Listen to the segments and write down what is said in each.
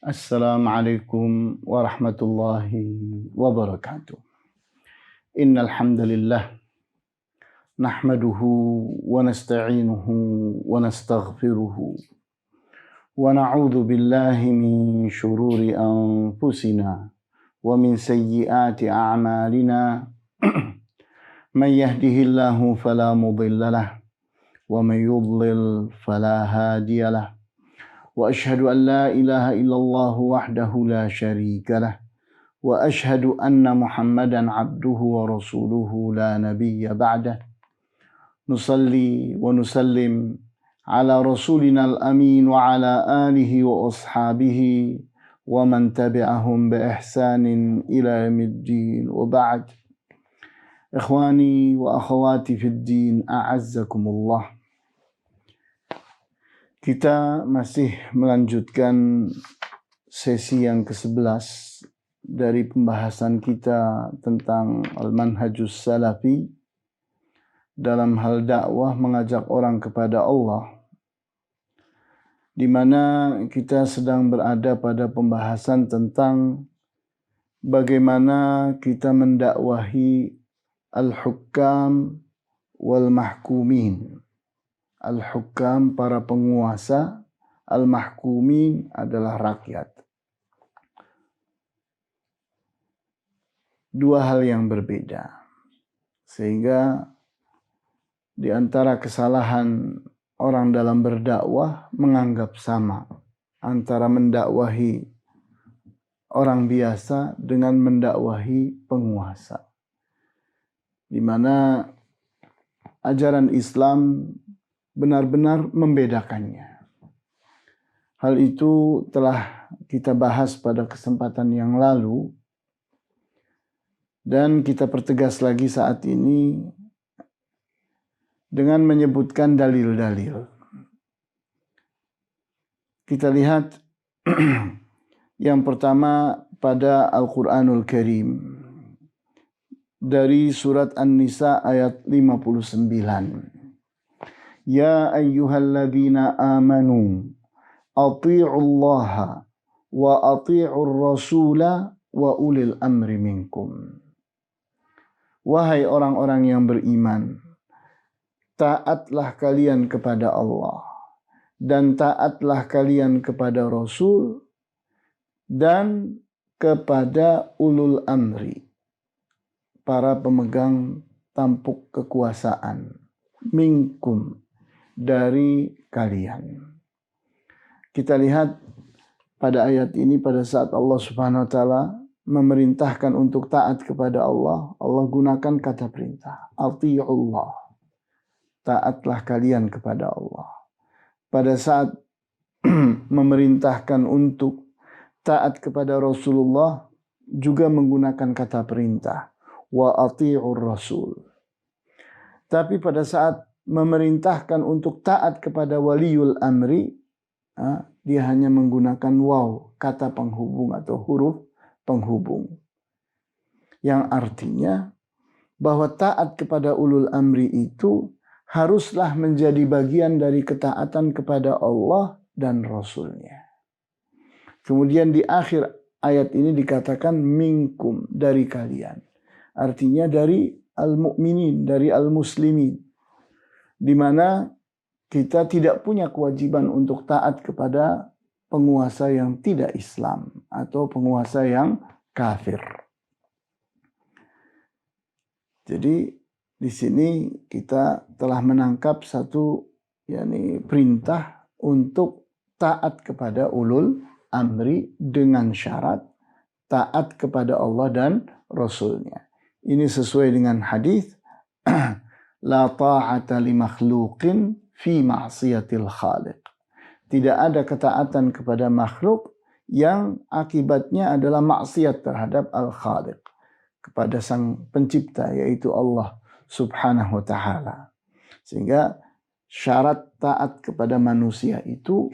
Assalamualaikum warahmatullahi wabarakatuh. Innal hamdalillah nahmaduhu wa nasta'inuhu wa nastaghfiruhu wa na'udzu billahi min shururi anfusina wa min sayyiati a'malina. Man yahdihillahu fala mudilla lahu wa man yudlil fala hadiya lahu. وأشهد أن لا إله إلا الله وحده لا شريك له وأشهد أن محمدا عبده ورسوله لا نبي بعده. نصلي ونسلم على رسولنا الأمين وعلى آله وأصحابه ومن تبعهم بإحسان إلى يوم الدين وبعد. إخواني وأخواتي في الدين أعزكم الله. Kita masih melanjutkan sesi yang ke-11 dari pembahasan kita tentang Al-Manhajus Salafi dalam hal dakwah mengajak orang kepada Allah, di mana kita sedang berada pada pembahasan tentang bagaimana kita mendakwahi al-hukam wal mahkumin. Al-hukam para penguasa, al-mahkumin adalah rakyat. Dua hal yang berbeda. Sehingga di antara kesalahan orang dalam berdakwah menganggap sama antara mendakwahi orang biasa dengan mendakwahi penguasa. Di mana ajaran Islam benar-benar membedakannya. Hal itu telah kita bahas pada kesempatan yang lalu dan kita pertegas lagi saat ini dengan menyebutkan dalil-dalil. Kita lihat yang pertama pada Al-Quranul Karim dari surat An-Nisa ayat 59. Ya ayyuhalladzina amanu ati'ullaha wa ati'ur rasula wa ulil amri minkum. Wahai orang-orang yang beriman, taatlah kalian kepada Allah dan taatlah kalian kepada Rasul dan kepada ulul amri, para pemegang tampuk kekuasaan, minkum, dari kalian. Kita lihat pada ayat ini pada saat Allah Subhanahu wa taala memerintahkan untuk taat kepada Allah, Allah gunakan kata perintah, ati'ullah. Taatlah kalian kepada Allah. Pada saat memerintahkan untuk taat kepada Rasulullah juga menggunakan kata perintah, wa ati'ur rasul. Tapi pada saat memerintahkan untuk taat kepada waliul amri, dia hanya menggunakan waw, kata penghubung atau huruf penghubung. Yang artinya bahwa taat kepada ulul amri itu haruslah menjadi bagian dari ketaatan kepada Allah dan Rasulnya. Kemudian di akhir ayat ini dikatakan minkum, dari kalian. Artinya dari al-mu'minin, dari al-muslimin. Di mana kita tidak punya kewajiban untuk taat kepada penguasa yang tidak Islam atau penguasa yang kafir. Jadi di sini kita telah menangkap satu perintah untuk taat kepada ulul amri dengan syarat taat kepada Allah dan Rasulnya. Ini sesuai dengan hadis la ta'ata li makhluqin fi ma'siyatil khaliq. Tidak ada ketaatan kepada makhluk yang akibatnya adalah maksiat terhadap al-khaliq, kepada sang pencipta yaitu Allah Subhanahu wa taala. Sehingga syarat taat kepada manusia itu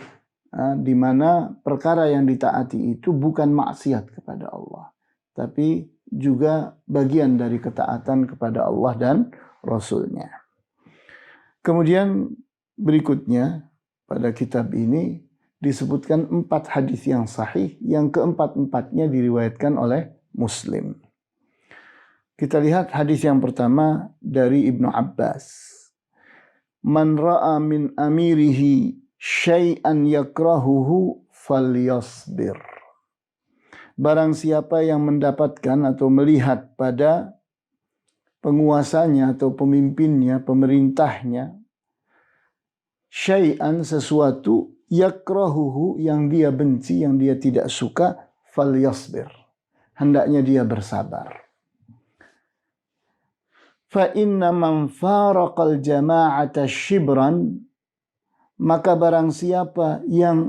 di mana perkara yang ditaati itu bukan maksiat kepada Allah, tapi juga bagian dari ketaatan kepada Allah dan Rasulnya. Kemudian berikutnya pada kitab ini disebutkan 4 hadis yang sahih, yang keempat-empatnya diriwayatkan oleh Muslim. Kita lihat hadis yang pertama dari Ibnu Abbas. Man ra'a min amirihi syai'an yakrahuhu falyasbir. Barang siapa yang mendapatkan atau melihat pada penguasanya atau pemimpinnya, pemerintahnya, syai'an sesuatu, yakrahuhu yang dia benci, yang dia tidak suka, falyasbir. Hendaknya dia bersabar. Fa inna man faraqal jama'ata shibran, maka barang siapa yang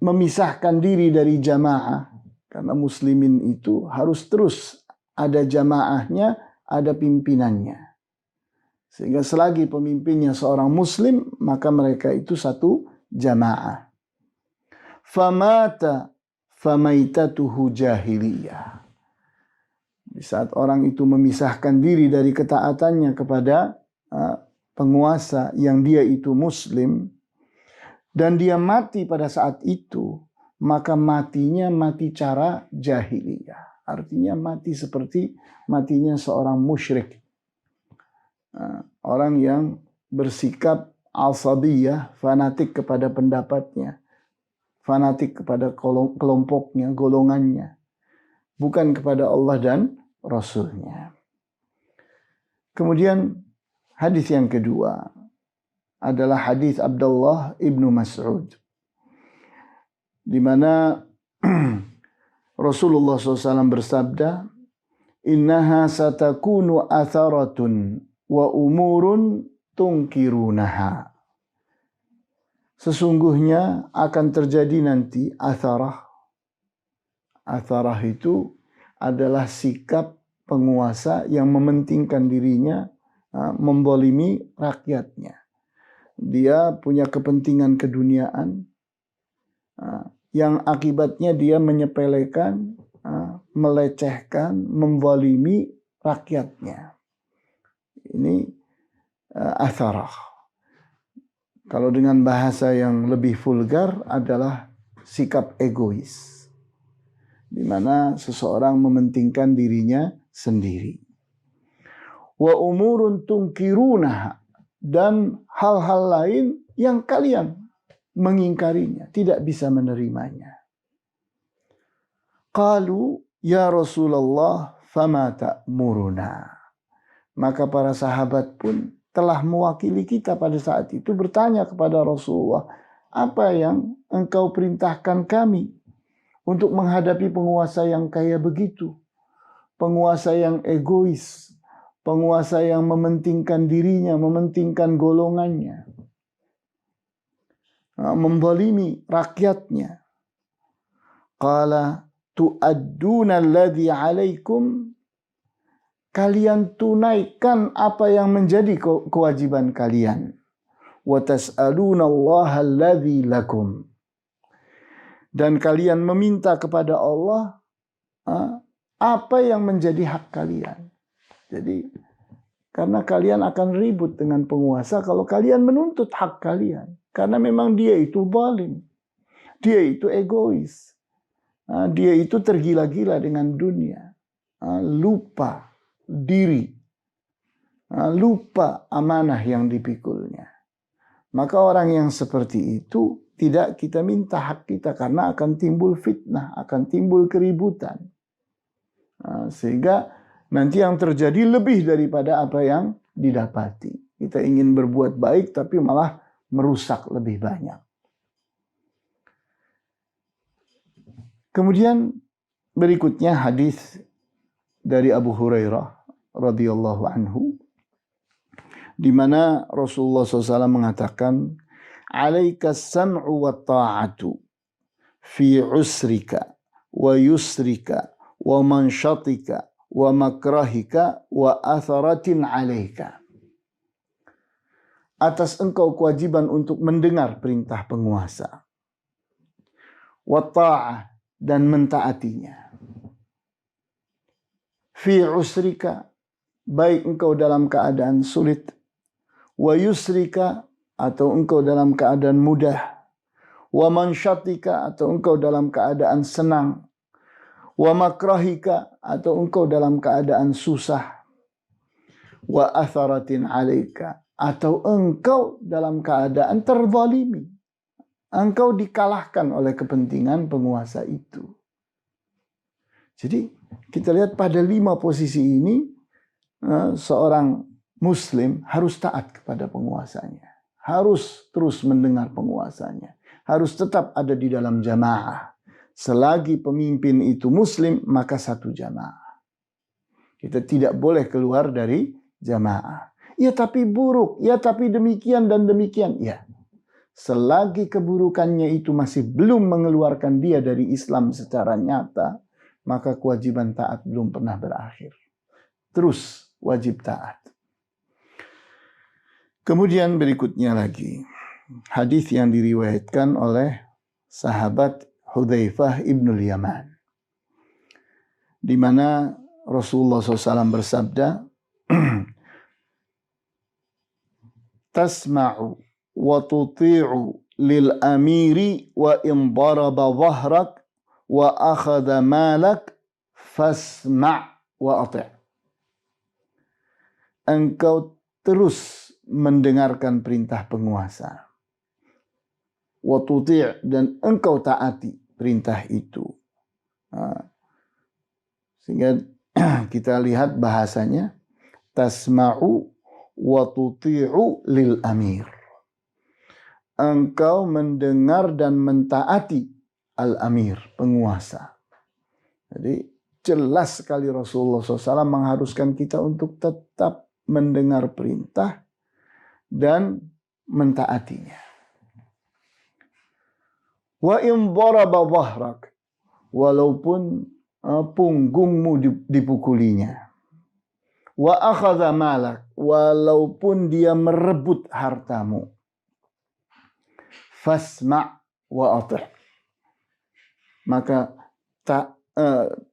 memisahkan diri dari jamaah, karena muslimin itu harus terus ada jamaahnya, ada pimpinannya. Sehingga selagi pemimpinnya seorang muslim, maka mereka itu satu jamaah. Famata famaitatuhu jahiliyah. Di saat orang itu memisahkan diri dari ketaatannya kepada penguasa yang dia itu muslim, dan dia mati pada saat itu, maka matinya mati cara jahiliyah. Artinya mati seperti matinya seorang musyrik. Orang yang bersikap asabiyah, fanatik kepada pendapatnya, fanatik kepada kelompoknya, golongannya, bukan kepada Allah dan Rasulnya. Kemudian hadis yang kedua adalah hadis Abdullah ibnu Mas'ud, di mana Rasulullah SAW bersabda, innaha satakunu atharatun wa umurun tungkirunaha. Sesungguhnya akan terjadi nanti atharah. Atharah itu adalah sikap penguasa yang mementingkan dirinya, membolimi rakyatnya. Dia punya kepentingan keduniaan, yang akibatnya dia menyepelekan, melecehkan, membolimi rakyatnya. Ini atharah. Kalau dengan bahasa yang lebih vulgar adalah sikap egois, di mana seseorang mementingkan dirinya sendiri. Wa umurun tungkirunaha, dan hal-hal lain yang kalian mengingkarinya, tidak bisa menerimanya. Qalu ya Rasulullah fama ta'muruna. Maka para sahabat pun telah mewakili kita pada saat itu bertanya kepada Rasulullah, apa yang engkau perintahkan kami untuk menghadapi penguasa yang kayak begitu, penguasa yang egois, penguasa yang mementingkan dirinya, mementingkan golongannya, membalimi rakyatnya. Qala tu'adduna alladhi 'alaikum, kalian tunaikan apa yang menjadi kewajiban kalian. Wa tas'aluna Allah alladhi lakum, dan kalian meminta kepada Allah apa yang menjadi hak kalian. Jadi karena kalian akan ribut dengan penguasa kalau kalian menuntut hak kalian. Karena memang dia itu zalim, dia itu egois, dia itu tergila-gila dengan dunia, lupa diri, lupa amanah yang dipikulnya. Maka orang yang seperti itu tidak kita minta hak kita, karena akan timbul fitnah, akan timbul keributan. Sehingga nanti yang terjadi lebih daripada apa yang didapati. Kita ingin berbuat baik tapi malah merusak lebih banyak. Kemudian berikutnya hadis dari Abu Hurairah radhiyallahu anhu, di mana Rasulullah SAW mengatakan, alaika sam'u wa ta'atu fi usrika wa yusrika wa manshatika wa makrahika wa atharatin alaika. Atas engkau kewajiban untuk mendengar perintah penguasa, wa ta'ah, dan mentaatinya. Fi usrika, baik engkau dalam keadaan sulit, wa yusrika, atau engkau dalam keadaan mudah, wa mansyatika, atau engkau dalam keadaan senang, wa makrahika, atau engkau dalam keadaan susah, wa atharatin alaika, atau engkau dalam keadaan terzalimi, engkau dikalahkan oleh kepentingan penguasa itu. Jadi kita lihat pada 5 posisi ini, seorang muslim harus taat kepada penguasanya, harus terus mendengar penguasanya, harus tetap ada di dalam jamaah. Selagi pemimpin itu muslim, maka satu jamaah. Kita tidak boleh keluar dari jamaah. Ya tapi buruk, ya tapi demikian dan demikian. Ya, selagi keburukannya itu masih belum mengeluarkan dia dari Islam secara nyata, maka kewajiban taat belum pernah berakhir. Terus wajib taat. Kemudian berikutnya lagi, hadis yang diriwayatkan oleh sahabat Hudzaifah ibnul Yaman, di mana Rasulullah SAW bersabda, tasma'u wa tuti'u lil amiri wa in daraba dhahrak wa akhadha malak fasma' wa ati'. Engkau terus mendengarkan perintah penguasa, wa tuti', dan engkau taati perintah itu. Sehingga kita lihat bahasanya, tasma'u wa tuti'u lil amir. Engkau mendengar dan mentaati al-amir, penguasa. Jadi jelas sekali Rasulullah SAW mengharuskan kita untuk tetap mendengar perintah dan mentaatinya. Wa in daraba dhahrak, walaupun punggungmu dipukulinya. Wa akhadha malak, walaupun dia merebut hartamu. Fasma' wa ati', maka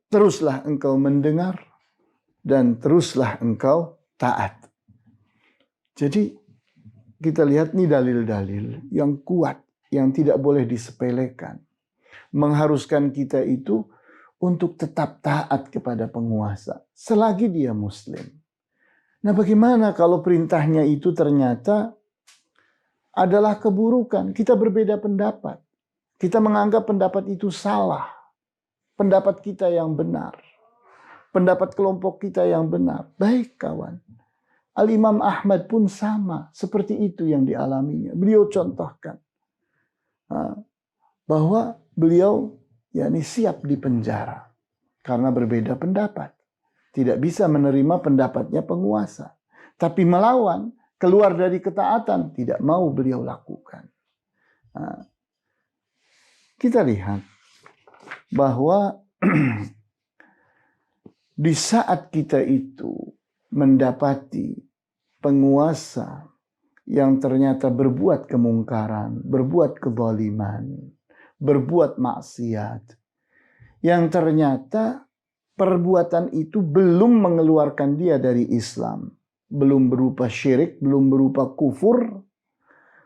teruslah engkau mendengar dan teruslah engkau taat. Jadi kita lihat nih dalil-dalil yang kuat, yang tidak boleh disepelekan, mengharuskan kita itu untuk tetap taat kepada penguasa selagi dia muslim. Nah, bagaimana kalau perintahnya itu ternyata adalah keburukan? Kita berbeda pendapat, kita menganggap pendapat itu salah, pendapat kita yang benar, pendapat kelompok kita yang benar. Baik kawan, Al-Imam Ahmad pun sama, seperti itu yang dialaminya. Beliau contohkan bahwa beliau siap dipenjara karena berbeda pendapat. Tidak bisa menerima pendapatnya penguasa. Tapi melawan, keluar dari ketaatan, tidak mau beliau lakukan. Kita lihat bahwa di saat kita itu mendapati penguasa yang ternyata berbuat kemungkaran, berbuat kezaliman, berbuat maksiat, yang ternyata perbuatan itu belum mengeluarkan dia dari Islam, belum berupa syirik, belum berupa kufur,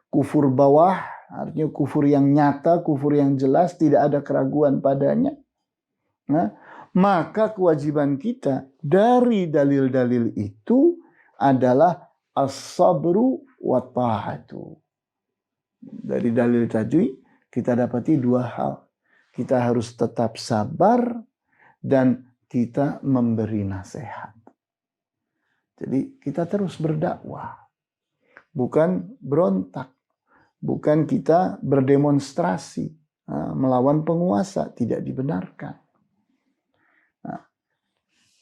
kufur bawah, artinya kufur yang nyata, kufur yang jelas, tidak ada keraguan padanya. Nah, maka kewajiban kita dari dalil-dalil itu adalah as-sabru wa ta'atu. Dari dalil tadi kita dapati 2 hal. Kita harus tetap sabar dan kita memberi nasihat. Jadi kita terus berdakwah, bukan berontak, bukan kita berdemonstrasi melawan penguasa, tidak dibenarkan.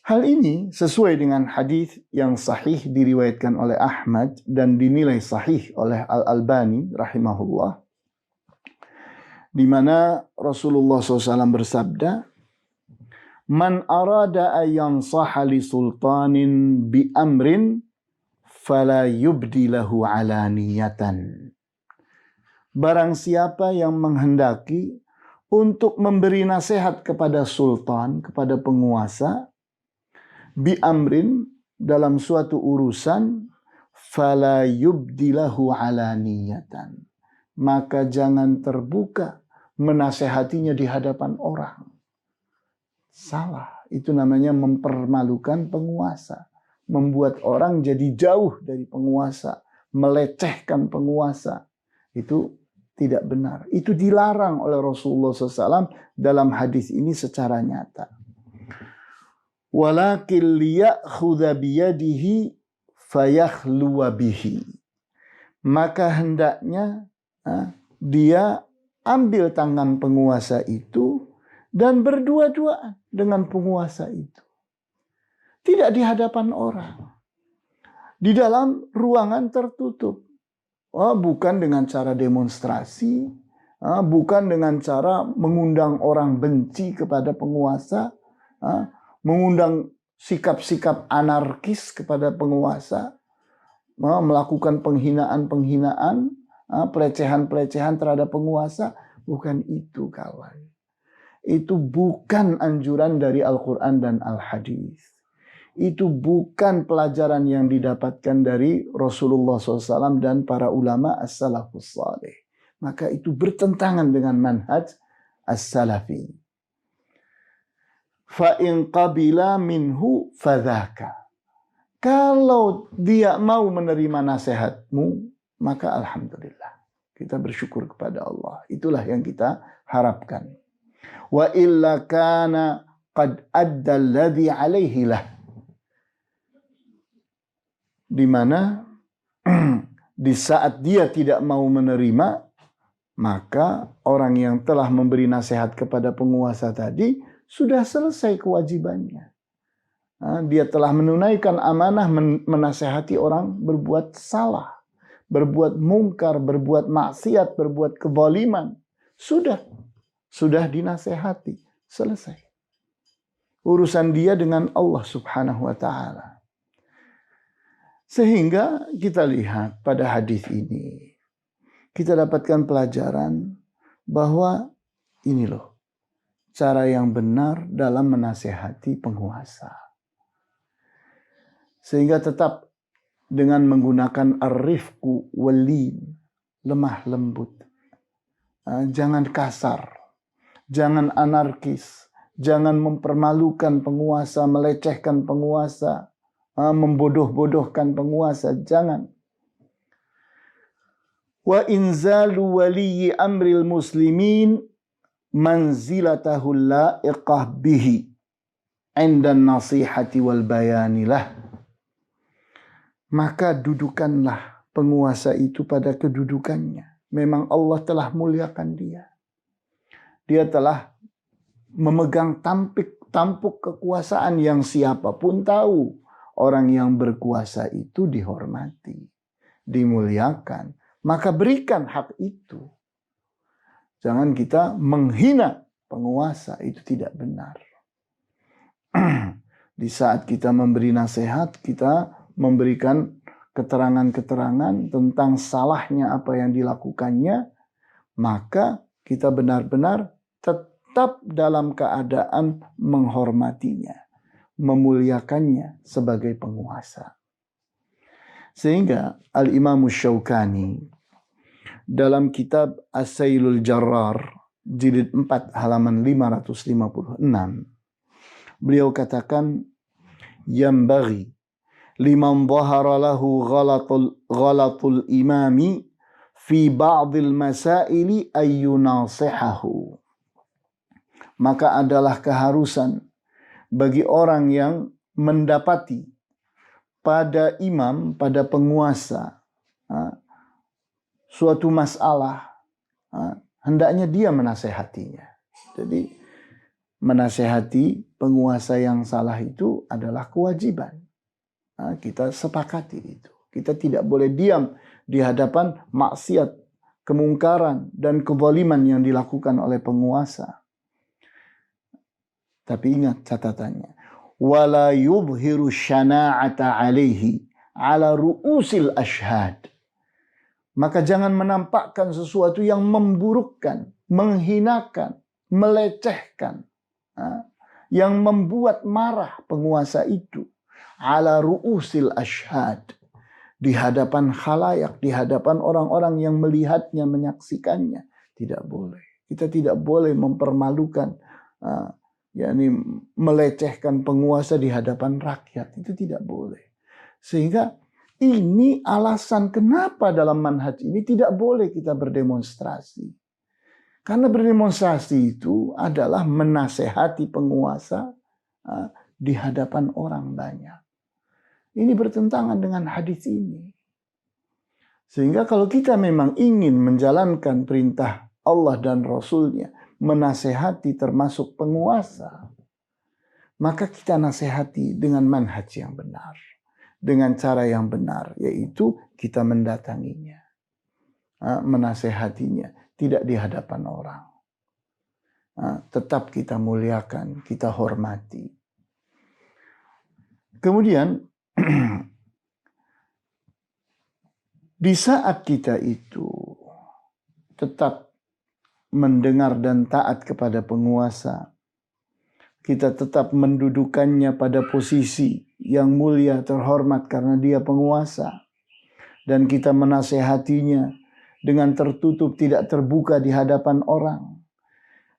Hal ini sesuai dengan hadis yang sahih diriwayatkan oleh Ahmad dan dinilai sahih oleh Al-Albani rahimahullah, di mana Rasulullah SAW bersabda, "Man arada ayyan sahali sultanin bi amrin fala yubdi lahu alaniyatan." Barang siapa yang menghendaki untuk memberi nasihat kepada sultan, kepada penguasa, bi amrin, dalam suatu urusan, fala yubdilahu alaniyatan, maka jangan terbuka menasehatinya di hadapan orang. Salah, itu namanya mempermalukan penguasa. Membuat orang jadi jauh dari penguasa, melecehkan penguasa. Itu tidak benar. Itu dilarang oleh Rasulullah SAW dalam hadis ini secara nyata. Walakin liya'khudha biyadihi fayakhluwa bihi. Maka hendaknya dia ambil tangan penguasa itu dan berdua-duaan dengan penguasa itu. Tidak di hadapan orang. Di dalam ruangan tertutup. Bukan dengan cara demonstrasi. Bukan dengan cara mengundang orang benci kepada penguasa. Mengundang sikap-sikap anarkis kepada penguasa. Melakukan penghinaan-penghinaan. Pelecehan-pelecehan terhadap penguasa. Bukan itu, kawan. Itu bukan anjuran dari Al-Quran dan Al-Hadis. Itu bukan pelajaran yang didapatkan dari Rasulullah SAW dan para ulama as-salafus salih. Maka itu bertentangan dengan manhaj as-salafi. Fa'in qabila minhu fadhaka. Kalau dia mau menerima nasihatmu, maka alhamdulillah. Kita bersyukur kepada Allah. Itulah yang kita harapkan. Wa illa kana qad adda alladhi alaihi lah. Di mana di saat dia tidak mau menerima, maka orang yang telah memberi nasihat kepada penguasa tadi sudah selesai kewajibannya. Dia telah menunaikan amanah menasehati orang berbuat salah, berbuat mungkar, berbuat maksiat, berbuat kezaliman. Sudah dinasehati, selesai. Urusan dia dengan Allah Subhanahu wa taala. Sehingga kita lihat pada hadis ini, kita dapatkan pelajaran bahwa ini loh, cara yang benar dalam menasehati penguasa. Sehingga tetap dengan menggunakan ar-rifqu wal-lin, lemah lembut. Jangan kasar, jangan anarkis, jangan mempermalukan penguasa, melecehkan penguasa, membodoh-bodohkan penguasa, jangan. Wa inzalu waliyyi amril muslimin manzilatahu la'iqah bihi 'inda nasihati wal bayanilah. Maka dudukanlah penguasa itu pada kedudukannya. Memang Allah telah muliakan dia. Dia telah memegang tampuk kekuasaan yang siapapun tahu. Orang yang berkuasa itu dihormati, dimuliakan. Maka berikan hak itu. Jangan kita menghina penguasa, itu tidak benar. Di saat kita memberi nasihat, kita memberikan keterangan-keterangan tentang salahnya apa yang dilakukannya, maka kita benar-benar tetap dalam keadaan menghormatinya, memuliakannya sebagai penguasa. Sehingga Al-Imam Syaukani dalam kitab As-Sailul Jarrar jilid 4 halaman 556 beliau katakan, yambaghi liman dhahara lahu ghalatul imami fi ba'dil masaili ayyunasihahu. Maka adalah keharusan bagi orang yang mendapati pada imam, pada penguasa, suatu masalah, hendaknya dia menasehatinya. Jadi menasehati penguasa yang salah itu adalah kewajiban. Kita sepakati itu. Kita tidak boleh diam di hadapan maksiat, kemungkaran, dan kezaliman yang dilakukan oleh penguasa. Tapi ingat catatannya. Wala yubhiru syana'ata alaihi ala ru'usil ashhad. Maka jangan menampakkan sesuatu yang memburukkan, menghinakan, melecehkan, yang membuat marah penguasa itu. Ala ru'usil ashhad. di hadapan khalayak, di hadapan orang-orang yang melihatnya, menyaksikannya. Tidak boleh. Kita tidak boleh mempermalukan, yakni melecehkan penguasa di hadapan rakyat. Itu tidak boleh. Sehingga ini alasan kenapa dalam manhaj ini tidak boleh kita berdemonstrasi. Karena berdemonstrasi itu adalah menasehati penguasa di hadapan orang banyak. Ini bertentangan dengan hadis ini. Sehingga kalau kita memang ingin menjalankan perintah Allah dan Rasul-Nya, menasehati termasuk penguasa, maka kita nasihati dengan manhaj yang benar. Dengan cara yang benar, yaitu kita mendatanginya, menasehatinya, tidak di hadapan orang. Tetap kita muliakan, kita hormati. Kemudian, di saat kita itu tetap mendengar dan taat kepada penguasa, kita tetap mendudukannya pada posisi yang mulia, terhormat karena dia penguasa, dan kita menasehatinya dengan tertutup, tidak terbuka di hadapan orang.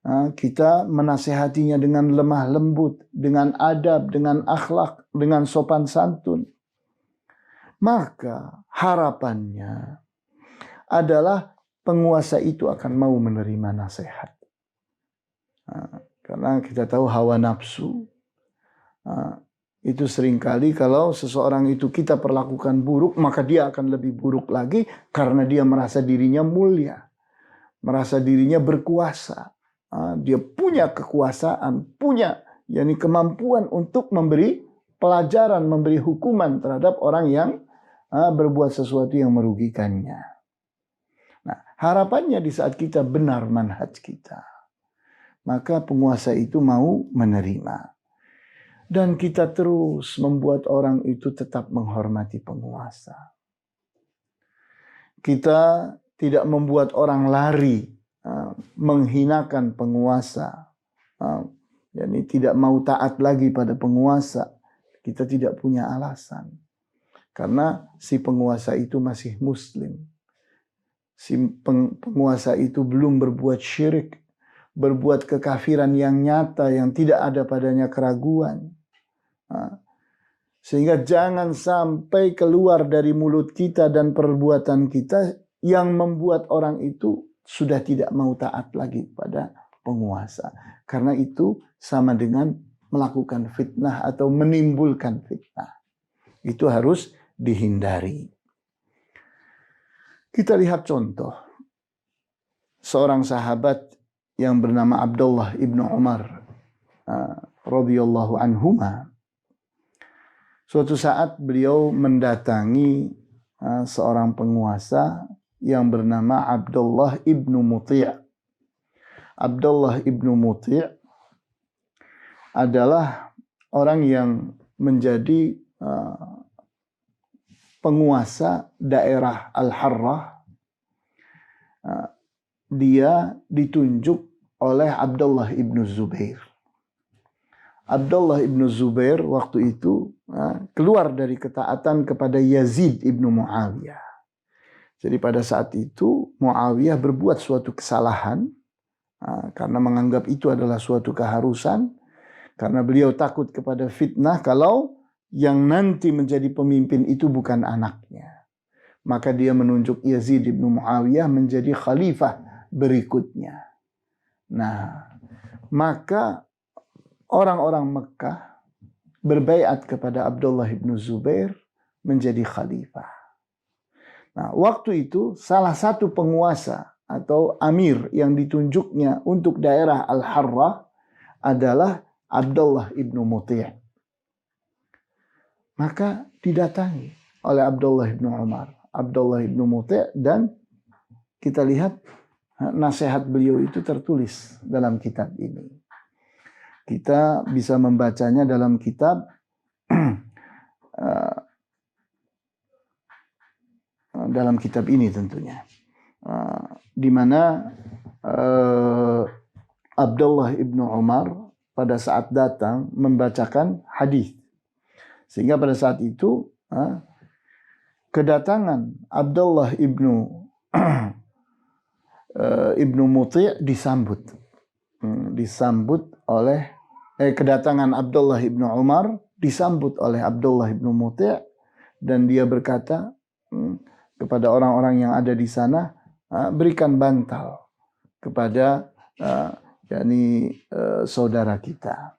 Kita menasehatinya dengan lemah lembut, dengan adab, dengan akhlak, dengan sopan santun. Maka harapannya adalah penguasa itu akan mau menerima nasihat. Karena kita tahu hawa nafsu itu seringkali kalau seseorang itu kita perlakukan buruk, maka dia akan lebih buruk lagi karena dia merasa dirinya mulia, merasa dirinya berkuasa. Dia punya kekuasaan, punya kemampuan untuk memberi pelajaran, memberi hukuman terhadap orang yang berbuat sesuatu yang merugikannya. Nah, harapannya di saat kita benar manhaj kita, maka penguasa itu mau menerima. Dan kita terus membuat orang itu tetap menghormati penguasa. Kita tidak membuat orang lari, menghinakan penguasa, jadi tidak mau taat lagi pada penguasa. Kita tidak punya alasan. Karena si penguasa itu masih muslim. Si penguasa itu belum berbuat syirik, berbuat kekafiran yang nyata, yang tidak ada padanya keraguan. Sehingga jangan sampai keluar dari mulut kita dan perbuatan kita yang membuat orang itu sudah tidak mau taat lagi pada penguasa. Karena itu sama dengan melakukan fitnah atau menimbulkan fitnah. Itu harus dihindari. Kita lihat contoh. Seorang sahabat yang bernama Abdullah ibnu Umar radhiyallahu anhuma. Suatu saat beliau mendatangi seorang penguasa yang bernama Abdullah ibnu Muti'. Abdullah ibnu Muti' adalah orang yang menjadi penguasa daerah Al-Harrah. Dia ditunjuk oleh Abdullah ibnu Zubair. Abdullah ibnu Zubair waktu itu keluar dari ketaatan kepada Yazid ibnu Muawiyah. Jadi pada saat itu Muawiyah berbuat suatu kesalahan karena menganggap itu adalah suatu keharusan. Karena beliau takut kepada fitnah kalau yang nanti menjadi pemimpin itu bukan anaknya. Maka dia menunjuk Yazid ibnu Muawiyah menjadi khalifah berikutnya. Nah, maka orang-orang Mekah berbaiat kepada Abdullah ibnu Zubair menjadi khalifah. Nah, waktu itu salah satu penguasa atau amir yang ditunjuknya untuk daerah Al-Harrah adalah Abdullah ibnu Muti'. Maka didatangi oleh Abdullah ibnu Umar, Abdullah ibnu Muti', dan kita lihat nasihat beliau itu tertulis dalam kitab ini. Kita bisa membacanya dalam kitab dalam kitab ini tentunya, di mana Abdullah ibnu Umar pada saat datang membacakan hadis, sehingga pada saat itu kedatangan Abdullah ibnu Muti' disambut oleh kedatangan Abdullah ibnu Umar disambut oleh Abdullah ibnu Muti' dan dia berkata kepada orang-orang yang ada di sana, berikan bantal kepada saudara kita.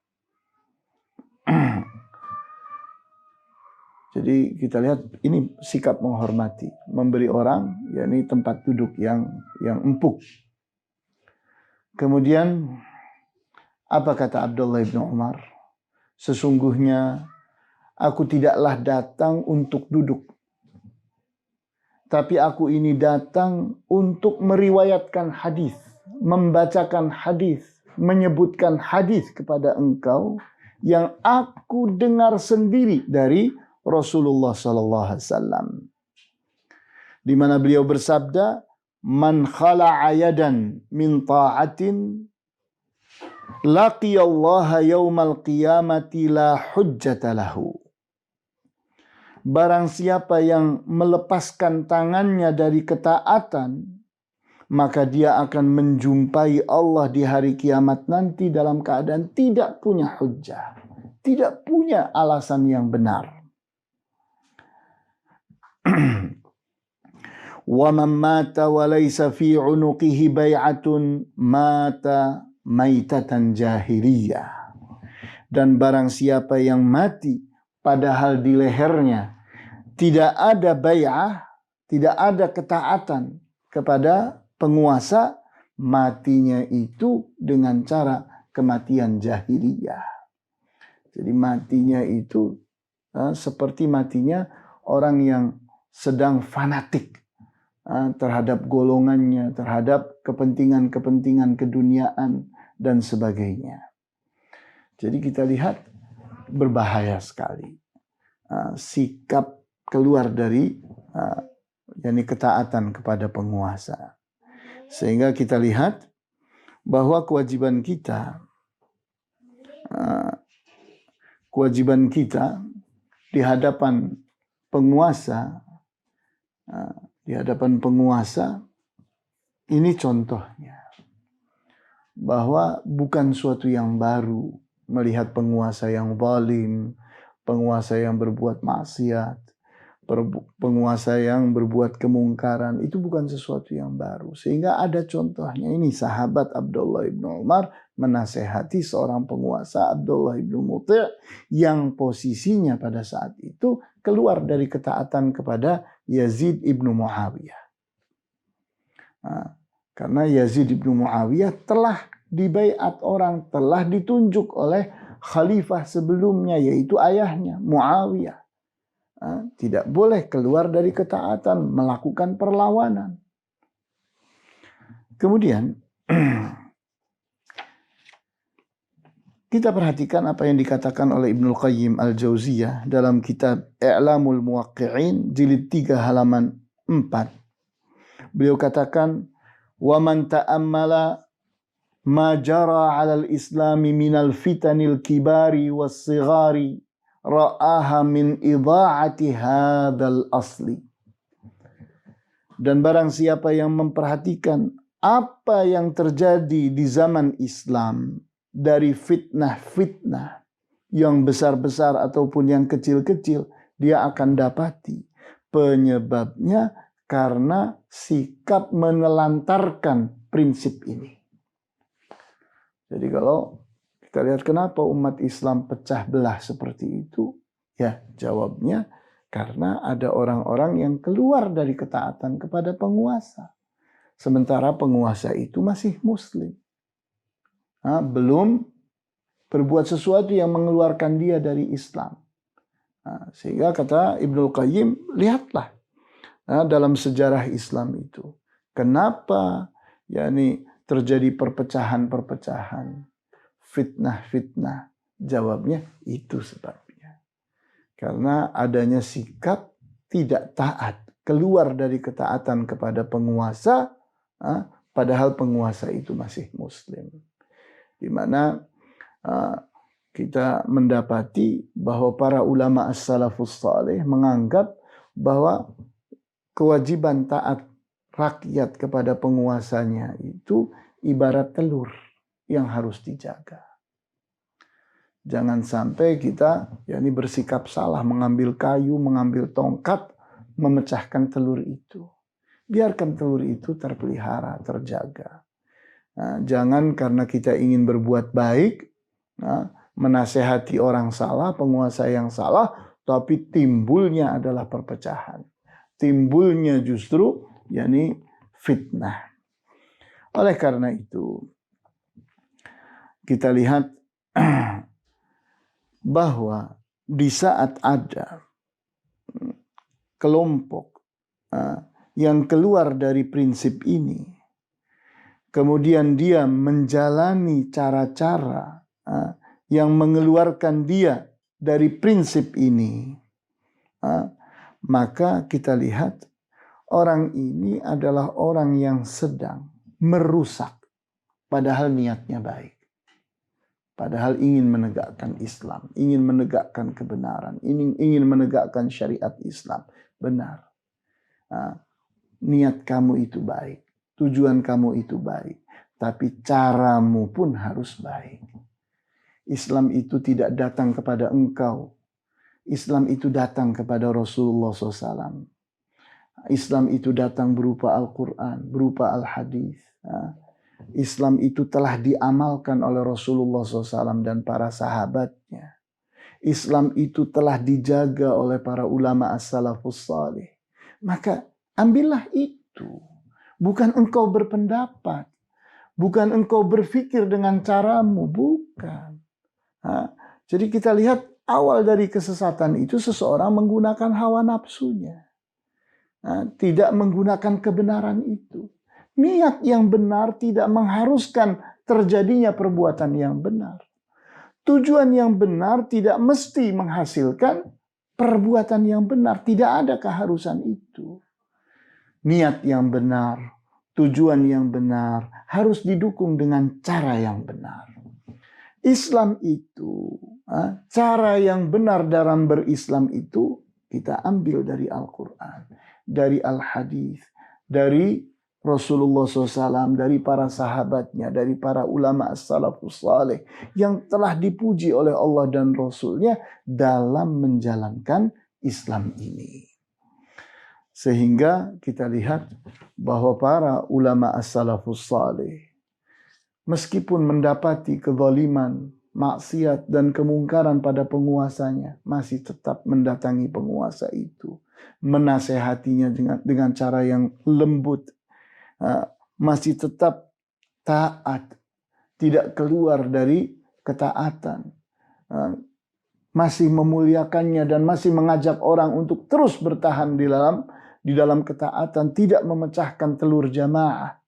Jadi kita lihat ini sikap menghormati, memberi orang tempat duduk yang empuk. Kemudian apa kata Abdullah bin Umar? Sesungguhnya aku tidaklah datang untuk duduk, tapi aku ini datang untuk meriwayatkan hadis, membacakan hadis, menyebutkan hadis kepada engkau yang aku dengar sendiri dari Rasulullah sallallahu alaihi wasallam, di mana beliau bersabda, "Man khala'a yadan min ta'atin laqiyallaha yaumal qiyamati la hujjata lahu." Barang siapa yang melepaskan tangannya dari ketaatan, maka dia akan menjumpai Allah di hari kiamat nanti dalam keadaan tidak punya hujjah, tidak punya alasan yang benar. Wa man mata wa laysa fi 'unuqihi bai'atun mata maitatan jahiliyah. Dan barang siapa yang mati padahal di lehernya tidak ada bai'ah, tidak ada ketaatan kepada penguasa, matinya itu dengan cara kematian jahiliyah. Jadi matinya itu seperti matinya orang yang sedang fanatik terhadap golongannya, terhadap kepentingan-kepentingan keduniaan dan sebagainya. Jadi kita lihat berbahaya sekali sikap keluar dari ketaatan kepada penguasa. Sehingga kita lihat bahwa kewajiban kita di hadapan penguasa, ini contohnya bahwa bukan suatu yang baru melihat penguasa yang zalim, penguasa yang berbuat maksiat, penguasa yang berbuat kemungkaran. Itu bukan sesuatu yang baru. Sehingga ada contohnya, ini sahabat Abdullah bin Umar menasehati seorang penguasa, Abdullah bin Muti', yang posisinya pada saat itu keluar dari ketaatan kepada Yazid ibnu Muawiyah. Karena Yazid ibnu Muawiyah telah dibaiat orang, telah ditunjuk oleh khalifah sebelumnya, yaitu ayahnya Muawiyah. Tidak boleh keluar dari ketaatan, melakukan perlawanan. Kemudian kita perhatikan apa yang dikatakan oleh Ibnul Qayyim Al-Jauziyah dalam kitab I'lamul Muwaqqi'in jilid 3 halaman 4. Beliau katakan, "Wa man ta'ammala ma jara 'alal islami minal fitanil kibari was-sighari ra'aha min idha'ati hadzal asli." Dan barang siapa yang memperhatikan apa yang terjadi di zaman Islam dari fitnah-fitnah yang besar-besar ataupun yang kecil-kecil, dia akan dapati penyebabnya karena sikap menelantarkan prinsip ini. Jadi kalau kita lihat kenapa umat Islam pecah belah seperti itu, ya jawabnya karena ada orang-orang yang keluar dari ketaatan kepada penguasa. Sementara penguasa itu masih muslim. Belum berbuat sesuatu yang mengeluarkan dia dari Islam. Sehingga kata Ibnul Qayyim, lihatlah dalam sejarah Islam itu, kenapa terjadi perpecahan-perpecahan, fitnah-fitnah. Jawabnya itu sebabnya. Karena adanya sikap tidak taat, keluar dari ketaatan kepada penguasa, padahal penguasa itu masih muslim. Di mana kita mendapati bahwa para ulama as-salafus salih menganggap bahwa kewajiban taat rakyat kepada penguasanya itu ibarat telur yang harus dijaga. Jangan sampai kita bersikap salah, mengambil kayu, mengambil tongkat, memecahkan telur itu. Biarkan telur itu terpelihara, terjaga. Nah, jangan karena kita ingin berbuat baik, menasehati orang salah, penguasa yang salah, tapi timbulnya adalah perpecahan. Timbulnya justru fitnah. Oleh karena itu, kita lihat bahwa di saat ada kelompok yang keluar dari prinsip ini, kemudian dia menjalani cara-cara yang mengeluarkan dia dari prinsip ini, maka kita lihat orang ini adalah orang yang sedang merusak, padahal niatnya baik. Padahal ingin menegakkan Islam, ingin menegakkan kebenaran, ingin menegakkan syariat Islam. Benar. Niat kamu itu baik, tujuan kamu itu baik, tapi caramu pun harus baik. Islam itu tidak datang kepada engkau. Islam itu datang kepada Rasulullah SAW. Islam itu datang berupa Al-Quran, berupa Al-Hadis. Islam itu telah diamalkan oleh Rasulullah SAW dan para sahabatnya. Islam itu telah dijaga oleh para ulama as-salafus salih. Maka ambillah itu. Bukan engkau berpendapat. Bukan engkau berpikir dengan caramu. Bukan. Jadi kita lihat awal dari kesesatan itu seseorang menggunakan hawa nafsunya. Tidak menggunakan kebenaran itu. Niat yang benar tidak mengharuskan terjadinya perbuatan yang benar. Tujuan yang benar tidak mesti menghasilkan perbuatan yang benar. Tidak ada keharusan itu. Niat yang benar, tujuan yang benar harus didukung dengan cara yang benar. Islam itu, cara yang benar dalam berislam itu kita ambil dari Al-Quran, dari Al-Hadis, dari Rasulullah SAW, dari para sahabatnya, dari para ulama as-salafus salih yang telah dipuji oleh Allah dan Rasulnya dalam menjalankan Islam ini. Sehingga kita lihat bahwa para ulama as-salafus salih meskipun mendapati kezaliman, maksiat dan kemungkaran pada penguasanya, masih tetap mendatangi penguasa itu, menasehatinya dengan cara yang lembut, masih tetap taat, tidak keluar dari ketaatan, masih memuliakannya dan masih mengajak orang untuk terus bertahan di dalam ketaatan, tidak memecahkan telur jamaah.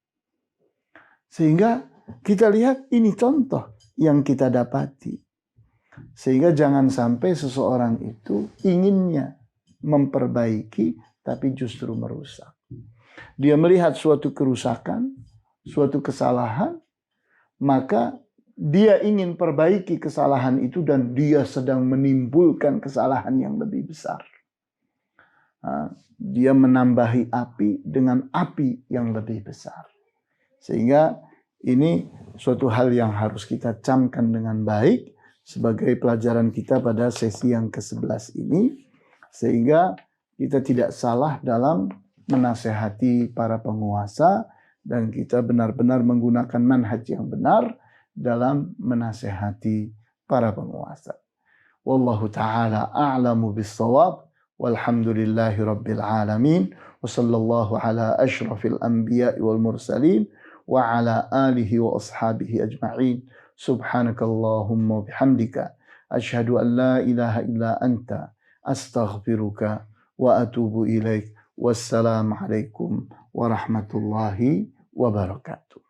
Sehingga kita lihat ini contoh yang kita dapati. Sehingga jangan sampai seseorang itu inginnya memperbaiki tapi justru merusak. Dia melihat suatu kerusakan, suatu kesalahan, maka dia ingin perbaiki kesalahan itu dan dia sedang menimbulkan kesalahan yang lebih besar. Dia menambahi api dengan api yang lebih besar. Sehingga ini suatu hal yang harus kita camkan dengan baik sebagai pelajaran kita pada sesi yang ke-11 ini. Sehingga kita tidak salah dalam menasehati para penguasa dan kita benar-benar menggunakan manhaj yang benar dalam menasehati para penguasa. Wallahu ta'ala a'lamu bis-shawab. Walhamdulillahi rabbil alamin. Wa sallallahu ala ashrafil anbiya'i wal mursalin. Wa ala alihi wa ashabihi ajma'in. Subhanakallahumma bihamdika. Ashhadu an la ilaha illa anta. Astaghfiruka wa atubu ilaik. Wassalamualaikum warahmatullahi wabarakatuh.